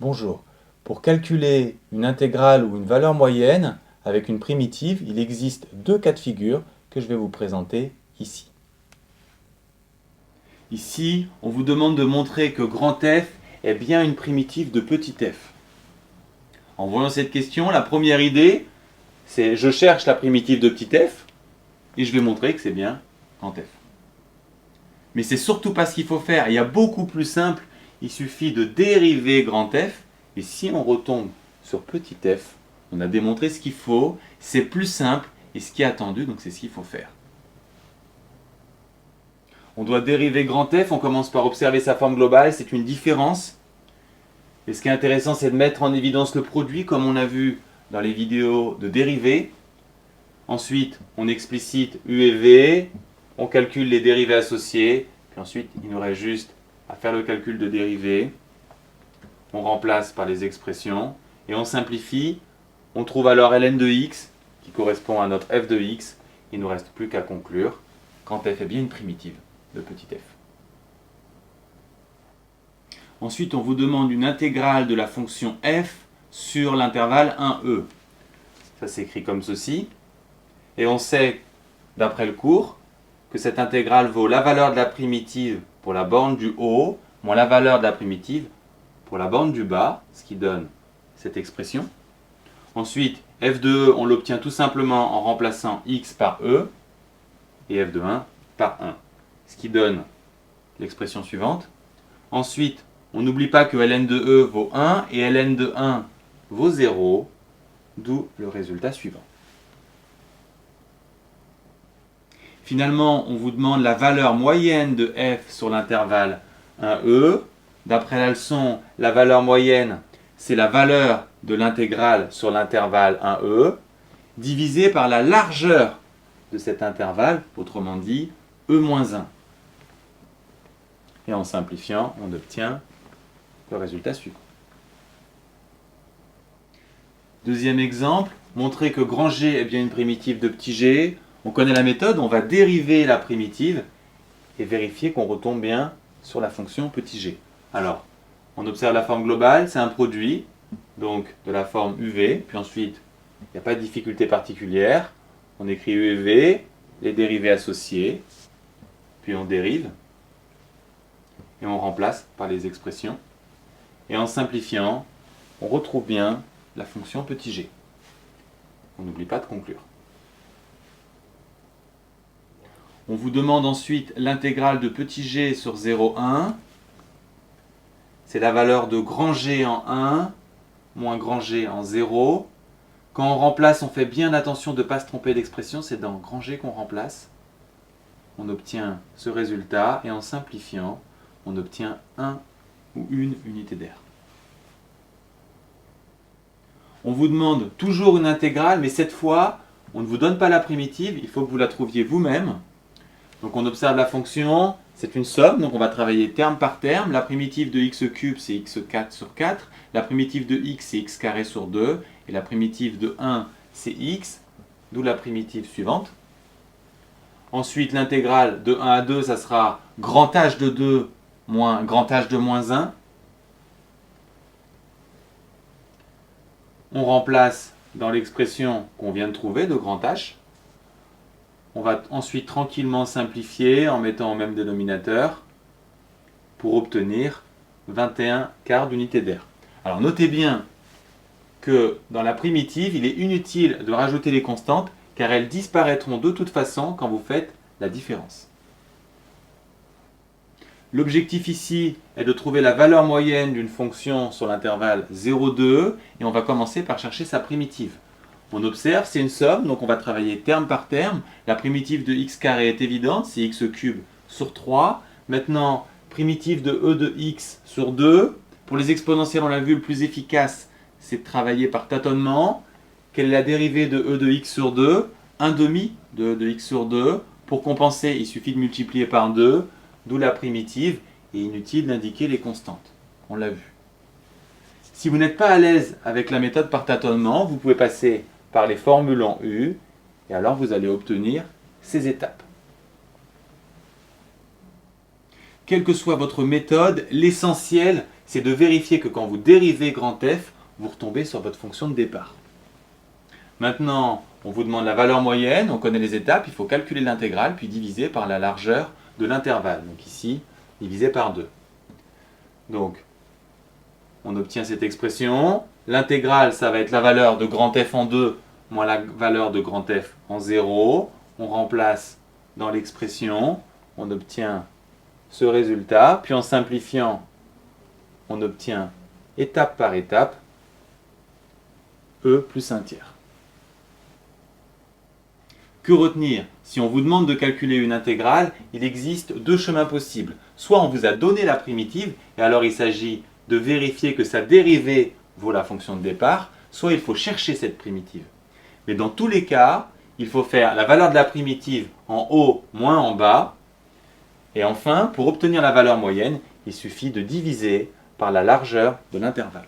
Bonjour. Pour calculer une intégrale ou une valeur moyenne avec une primitive, il existe deux cas de figure que je vais vous présenter ici. Ici, on vous demande de montrer que grand F est bien une primitive de petit f. En voyant cette question, la première idée, c'est je cherche la primitive de petit f et je vais montrer que c'est bien grand F. Mais c'est surtout pas ce qu'il faut faire. Il y a beaucoup plus simple. Il suffit de dériver grand F. Et si on retombe sur petit f, on a démontré ce qu'il faut. C'est plus simple et ce qui est attendu, donc c'est ce qu'il faut faire. On doit dériver grand F. On commence par observer sa forme globale. C'est une différence. Et ce qui est intéressant, c'est de mettre en évidence le produit, comme on a vu dans les vidéos de dérivée. Ensuite, on explicite U et V. On calcule les dérivés associés, puis ensuite il nous reste juste à faire le calcul de dérivée. On remplace par les expressions et on simplifie. On trouve alors ln de x qui correspond à notre f de x. Il ne nous reste plus qu'à conclure quand f est bien une primitive de petit f. Ensuite, on vous demande une intégrale de la fonction f sur l'intervalle 1e. Ça s'écrit comme ceci. Et on sait, d'après le cours, que cette intégrale vaut la valeur de la primitive pour la borne du haut, moins la valeur de la primitive pour la borne du bas, ce qui donne cette expression. Ensuite, f de e, on l'obtient tout simplement en remplaçant x par e, et f de 1 par 1, ce qui donne l'expression suivante. Ensuite, on n'oublie pas que ln de e vaut 1 et ln de 1 vaut 0, d'où le résultat suivant. Finalement, on vous demande la valeur moyenne de f sur l'intervalle 1e. D'après la leçon, la valeur moyenne, c'est la valeur de l'intégrale sur l'intervalle 1e, divisée par la largeur de cet intervalle, autrement dit, e-1. Et en simplifiant, on obtient le résultat suivant. Deuxième exemple, montrer que grand G est bien une primitive de petit g. On connaît la méthode, on va dériver la primitive et vérifier qu'on retombe bien sur la fonction petit g. Alors, on observe la forme globale, c'est un produit, donc de la forme UV, puis ensuite, il n'y a pas de difficulté particulière. On écrit U et V, les dérivés associés, puis on dérive, et on remplace par les expressions. Et en simplifiant, on retrouve bien la fonction petit g. On n'oublie pas de conclure. On vous demande ensuite l'intégrale de petit g sur 0,1. C'est la valeur de grand G en 1 moins grand G en 0. Quand on remplace, on fait bien attention de ne pas se tromper d'expression. C'est dans grand G qu'on remplace. On obtient ce résultat et en simplifiant, on obtient 1 ou une unité d'air. On vous demande toujours une intégrale, mais cette fois, on ne vous donne pas la primitive. Il faut que vous la trouviez vous-même. Donc on observe la fonction, c'est une somme, donc on va travailler terme par terme. La primitive de x3, c'est x4 sur 4. La primitive de x, c'est x carré sur 2. Et la primitive de 1, c'est x, d'où la primitive suivante. Ensuite, l'intégrale de 1 à 2, ça sera grand H de 2 moins grand H de moins 1. On remplace dans l'expression qu'on vient de trouver de grand H. On va ensuite tranquillement simplifier en mettant au même dénominateur pour obtenir 21 quarts d'unité d'air. Alors notez bien que dans la primitive, il est inutile de rajouter les constantes car elles disparaîtront de toute façon quand vous faites la différence. L'objectif ici est de trouver la valeur moyenne d'une fonction sur l'intervalle 0,2 et on va commencer par chercher sa primitive. On observe, c'est une somme, donc on va travailler terme par terme. La primitive de x carré est évidente, c'est x³ sur 3. Maintenant, primitive de e de x sur 2. Pour les exponentielles, on l'a vu, le plus efficace, c'est de travailler par tâtonnement. Quelle est la dérivée de e de x sur 2 1 demi de e de x sur 2. Pour compenser, il suffit de multiplier par 2, d'où la primitive, et inutile d'indiquer les constantes. On l'a vu. Si vous n'êtes pas à l'aise avec la méthode par tâtonnement, vous pouvez passer par les formules en U, et alors vous allez obtenir ces étapes. quelle que soit votre méthode, l'essentiel, c'est de vérifier que quand vous dérivez grand F, vous retombez sur votre fonction de départ. Maintenant, on vous demande la valeur moyenne, on connaît les étapes, il faut calculer l'intégrale, puis diviser par la largeur de l'intervalle. Donc ici, divisé par 2. Donc, on obtient cette expression. L'intégrale, ça va être la valeur de grand F en 2 moins la valeur de grand F en 0. On remplace dans l'expression, on obtient ce résultat. Puis en simplifiant, on obtient étape par étape E plus 1/3. Que retenir? Si on vous demande de calculer une intégrale, il existe deux chemins possibles. Soit on vous a donné la primitive, et alors il s'agit de vérifier que sa dérivée vaut la fonction de départ, soit il faut chercher cette primitive. Mais dans tous les cas, il faut faire la valeur de la primitive en haut moins en bas. Et enfin, pour obtenir la valeur moyenne, il suffit de diviser par la largeur de l'intervalle.